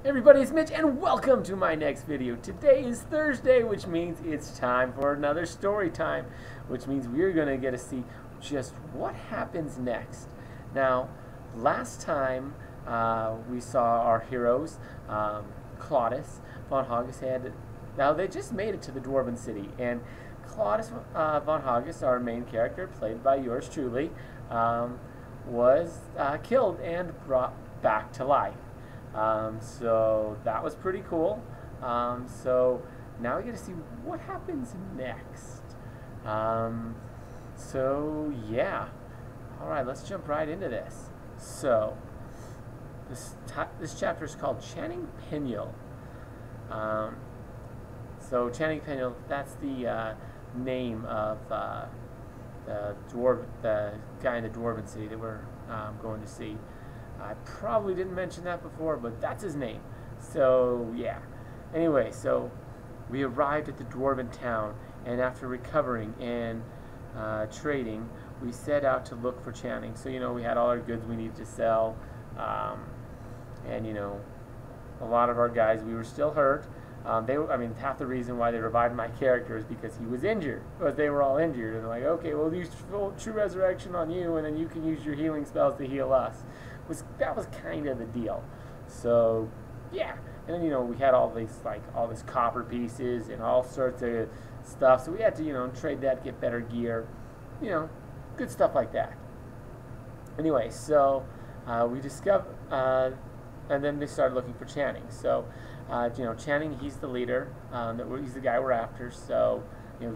Everybody, it's Mitch, and welcome to my next video. Today is Thursday, which means it's time for another story time, which means we're going to get to see just what happens next. Now, last time we saw our heroes, Claudius von Haugis now they just made it to the Dwarven city, and Claudius von Haugis, our main character, played by yours truly, was killed and brought back to life. So that was pretty cool. So now we get to see what happens next. So yeah, all right, let's jump right into this. So this chapter is called Channing Penial. So Channing Penial, that's the name of the guy in the Dwarven city that we're going to see. I probably didn't mention that before, but that's his name. So, yeah. Anyway, so we arrived at the Dwarven town, and after recovering and trading, we set out to look for Channing. So, we had all our goods we needed to sell, and, a lot of our guys, we were still hurt. Half the reason why they revived my character is because he was injured, because they were all injured. And they're like, okay, we'll use True Resurrection on you, and then you can use your healing spells to heal us. That was kind of the deal. So, yeah. And then, we had all this copper pieces and all sorts of stuff. So we had to, trade that, get better gear, good stuff like that. Anyway, so we discovered, and then they started looking for Channing. So, Channing, he's the leader. He's the guy we're after. So,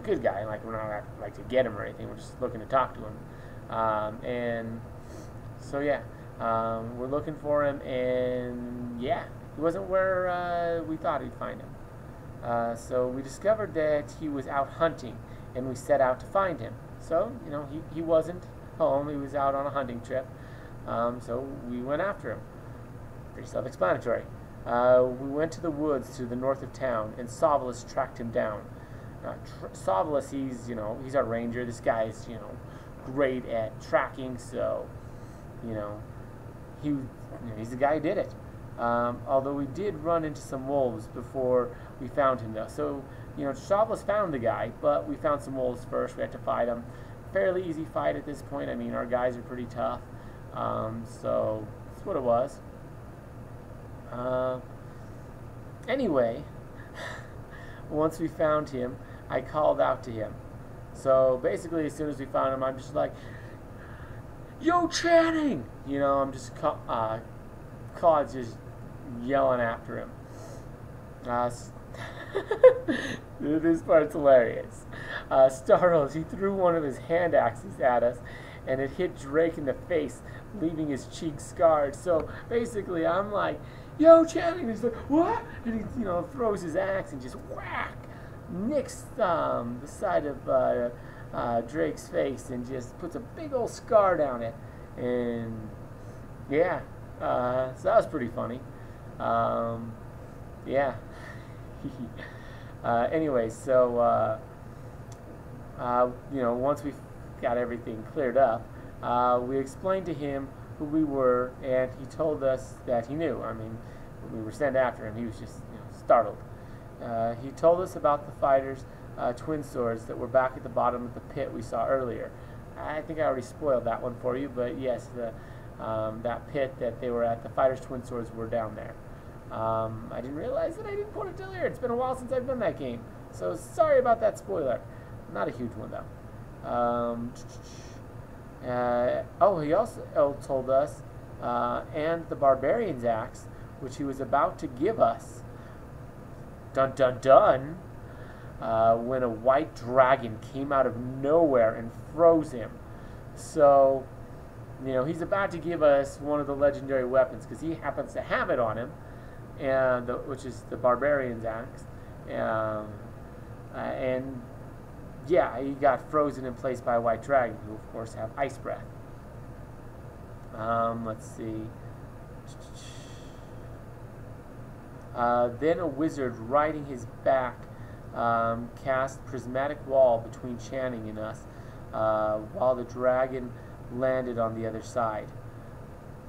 good guy. We're not to get him or anything. We're just looking to talk to him. And so, yeah. We're looking for him, and yeah, he wasn't where we thought we'd find him. So we discovered that he was out hunting, and we set out to find him. So, he wasn't home, he was out on a hunting trip, so we went after him. Pretty self-explanatory. We went to the woods to the north of town, and Sovelus tracked him down. Sovelus, he's our ranger. This guy is, great at tracking, so, he's the guy who did it. Although we did run into some wolves before we found him, though. So, Sovelus found the guy, but we found some wolves first. We had to fight them. Fairly easy fight at this point. Our guys are pretty tough. So, that's what it was. Anyway, once we found him, I called out to him. So, basically, as soon as we found him, I'm just like, "Yo, Channing!" I'm just Claude's just yelling after him. This part's hilarious. Startled, he threw one of his hand axes at us, and it hit Drake in the face, leaving his cheek scarred. So basically, I'm like, "Yo, Channing!" And he's like, "What?" And he, throws his axe and just whack, nicks the side of Drake's face and just puts a big old scar down it. And yeah, so that was pretty funny. Yeah. Anyway, so once we got everything cleared up, we explained to him who we were, and he told us that he knew. We were sent after him. He was just startled. He told us about the fighters' twin swords that were back at the bottom of the pit we saw earlier. I think I already spoiled that one for you, but yes, that pit that they were at, the fighters' twin swords were down there. I didn't realize that I didn't put it till here. It's been a while since I've done that game, so sorry about that spoiler. Not a huge one, though. He also told us, and the barbarian's axe, which he was about to give us. Dun dun dun! When a white dragon came out of nowhere and froze him. So, he's about to give us one of the legendary weapons, because he happens to have it on him, and which is the barbarian's axe. And yeah, he got frozen in place by a white dragon, who of course have ice breath. Let's see. Then a wizard riding his back cast prismatic wall between Channing and us, while the dragon landed on the other side.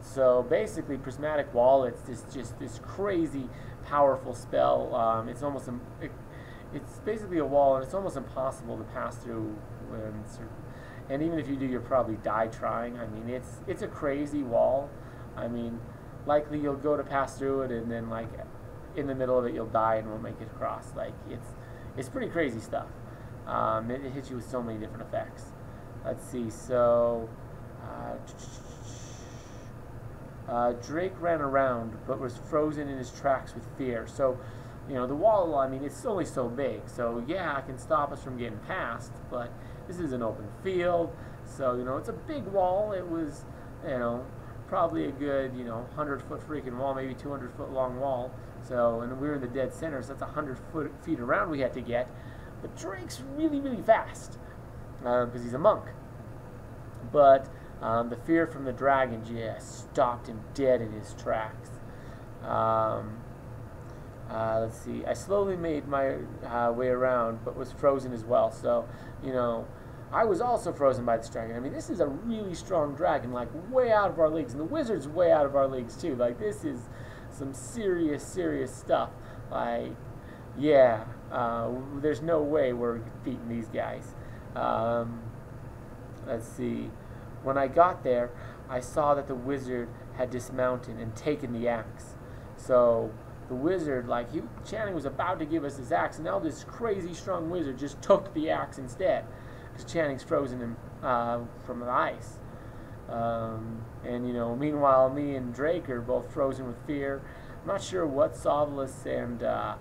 So basically, Prismatic Wall, it's just this crazy powerful spell. It's basically a wall, and it's almost impossible to pass through. And even if you do, you'll probably die trying. I mean, it's a crazy wall. I mean, likely you'll go to pass through it, and then like in the middle of it, you'll die and won't make it across. Like it's pretty crazy stuff. It hits you with so many different effects. Let's see. So Drake ran around, but was frozen in his tracks with fear. So, the wall, I mean, it's only so big. So, yeah, it can stop us from getting past, but this is an open field. So, it's a big wall. It was, probably a good, 100-foot freaking wall, maybe 200-foot long wall. So, and we were in the dead center, so that's 100 feet around we had to get. But Drake's really, really fast because he's a monk. But the fear from the dragon just stopped him dead in his tracks. Let's see. I slowly made my way around, but was frozen as well. So, I was also frozen by this dragon. I mean, this is a really strong dragon, like way out of our leagues. And the wizard's way out of our leagues, too. Like, this is some serious, serious stuff. Like, yeah, there's no way we're beating these guys. Let's see. When I got there, I saw that the wizard had dismounted and taken the axe. So the wizard, Channing was about to give us his axe, and now this crazy strong wizard just took the axe instead, because Channing's frozen him from the ice. And meanwhile, me and Drake are both frozen with fear. I'm not sure what Sovlis and the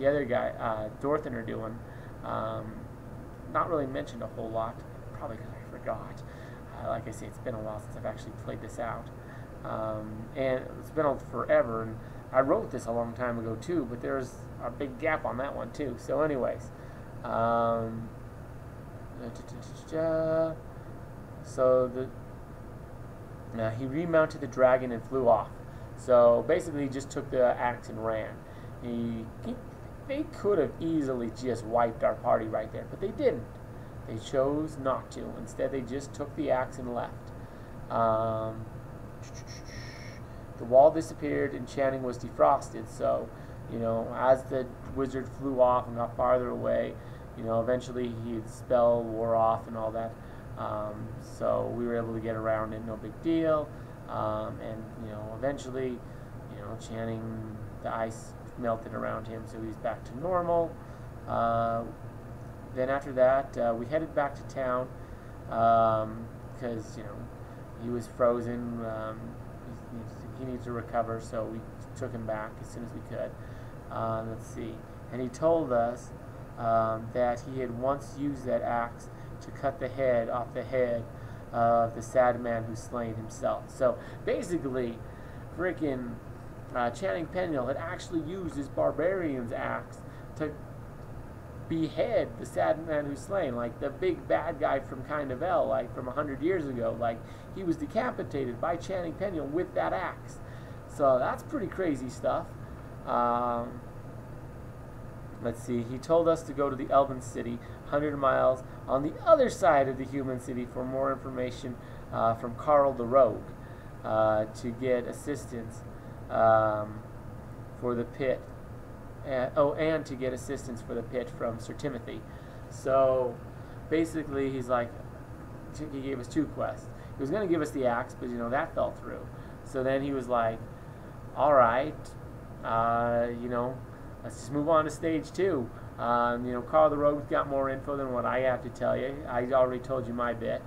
other guy, Dorthan, are doing. Not really mentioned a whole lot, probably because I forgot. Like I say, it's been a while since I've actually played this out. And it's been forever, and I wrote this a long time ago too, but there's a big gap on that one too. So anyways, he remounted the dragon and flew off. So basically he just took the axe and ran. They could have easily just wiped our party right there, but they didn't. They chose not to. Instead, they just took the axe and left. The wall disappeared and Channing was defrosted. So, as the wizard flew off and got farther away, eventually his spell wore off and all that. So we were able to get around it, no big deal. And, eventually, Channing, the ice melted around him, so he's back to normal. Then after that, we headed back to town because, he was frozen. He needs to recover, so we took him back as soon as we could. Let's see. And he told us that he had once used that axe to cut the head off the head of the sad man who slain himself. So basically, frickin' Channing Penial had actually used his barbarian's axe to behead the sad man who's slain, like the big bad guy from Kind of L, like from 100 years ago. Like, he was decapitated by Channing Penial with that axe. So that's pretty crazy stuff. Let's see, he told us to go to the Elven City, 100 miles on the other side of the human city, for more information from Carl the Rogue, to get assistance for the pit. And to get assistance for the pit from Sir Timothy. So basically, he's like, he gave us two quests. He was going to give us the axe, but that fell through. So then he was like, all right, let's just move on to stage 2. Carl the Rogue's got more info than what I have to tell you. I already told you my bit.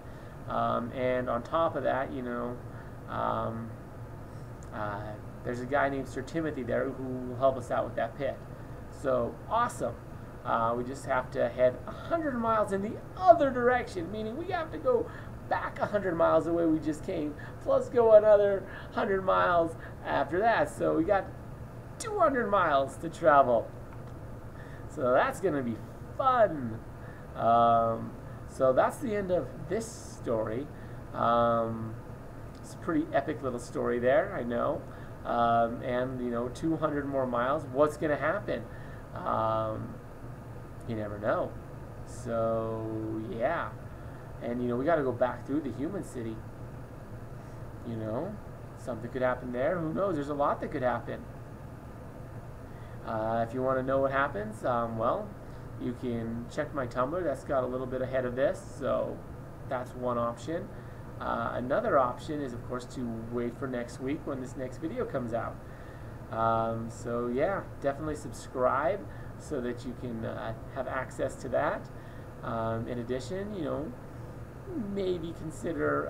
And on top of that, there's a guy named Sir Timothy there who will help us out with that pit. So, awesome. We just have to head 100 miles in the other direction, meaning we have to go back 100 miles the way we just came, plus go another 100 miles after that. So we got 200 miles to travel. So that's going to be fun. So that's the end of this story. It's a pretty epic little story there, I know. And 200 more miles, what's going to happen? You never know. So yeah, and we got to go back through the human city. You know, something could happen there. Who knows? There's a lot that could happen. If you want to know what happens, well, you can check my Tumblr. That's got a little bit ahead of this, so that's one option. Another option is, of course, to wait for next week when this next video comes out. So yeah, definitely subscribe so that you can have access to that. In addition, you know, maybe consider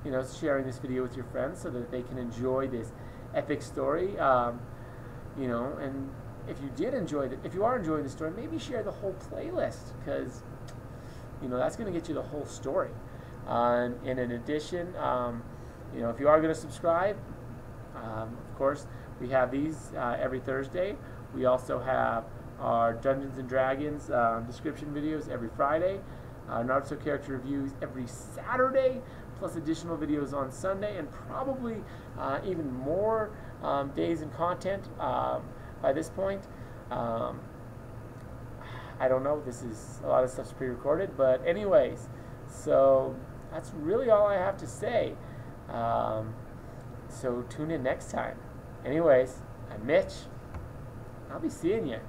you know, sharing this video with your friends so that they can enjoy this epic story. You know, and if you are enjoying the story, maybe share the whole playlist, because you know that's going to get you the whole story. And in addition, you know, if you are going to subscribe, of course, we have these every Thursday. We also have our Dungeons and Dragons description videos every Friday. Naruto character reviews every Saturday, plus additional videos on Sunday, and probably even more days and content by this point. I don't know. This is a lot of stuff's pre-recorded, but anyways, so that's really all I have to say. So tune in next time. Anyways, I'm Mitch. I'll be seeing you.